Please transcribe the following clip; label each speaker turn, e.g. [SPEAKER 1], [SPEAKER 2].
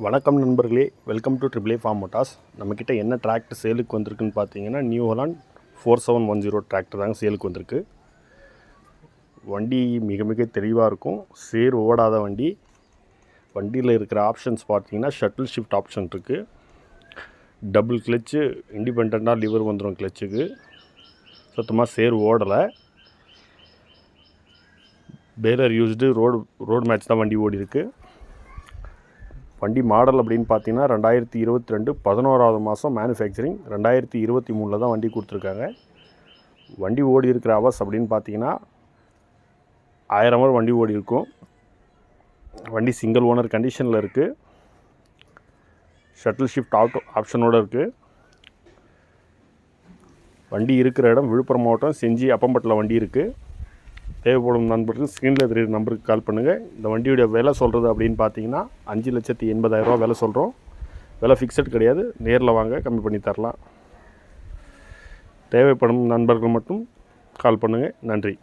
[SPEAKER 1] வணக்கம் நண்பர்களே, welcome to triple A farm motors. நம்மக்கிட்ட என்ன டிராக்டர் சேலுக்கு வந்திருக்குன்னு பார்த்தீங்கன்னா, நியூ ஹாலண்ட் 4710 டிராக்டர் தாங்க சேலுக்கு வந்திருக்கு. வண்டி மிக மிக தெளிவாக இருக்கும். சேர் ஓடாத வண்டி. வண்டியில் இருக்கிற ஆப்ஷன்ஸ் பார்த்தீங்கன்னா, ஷட்டில் ஷிஃப்ட் ஆப்ஷன் இருக்குது. டபுள் கிளச்சு, இண்டிபெண்ட்டாக லிவர் வந்துடும் கிளச்சுக்கு. சுத்தமாக சேர் ஓடலை. பேலர் யூஸ்டு ரோடு மேட்ச் தான் வண்டி ஓடி இருக்குது. வண்டி மாடல் அப்படின்னு பார்த்தீங்கன்னா 2022 11வது மாதம் மேனுஃபேக்சரிங். 2023 தான் வண்டி கொடுத்துருக்காங்க. வண்டி ஓடி இருக்கிற ஹவர்ஸ் அப்படின்னு பார்த்தீங்கன்னா 1000 ஹவர் வண்டி ஓடி இருக்கும். வண்டி சிங்கிள் ஓனர் கண்டிஷனில் இருக்குது. ஷட்டில் ஷிஃப்ட் ஆப்ஷனோடு இருக்குது. வண்டி இருக்கிற இடம் விழுப்புரம் மாவட்டம் செஞ்சி அப்பம்பட்டில் வண்டி இருக்குது. தேவைப்படும் நண்பர்களுக்கு ஸ்க்ரீனில் தெரியுற நம்பருக்கு கால் பண்ணுங்கள். இந்த வண்டியுடைய விலை சொல்கிறது அப்படின்னு பார்த்தீங்கன்னா 5,80,000 விலை சொல்கிறோம். விலை ஃபிக்ஸட் கிடையாது. நேரில் வாங்க, கம்மி பண்ணி தரலாம். தேவைப்படும் நண்பர்கள் மட்டும் கால் பண்ணுங்கள். நன்றி.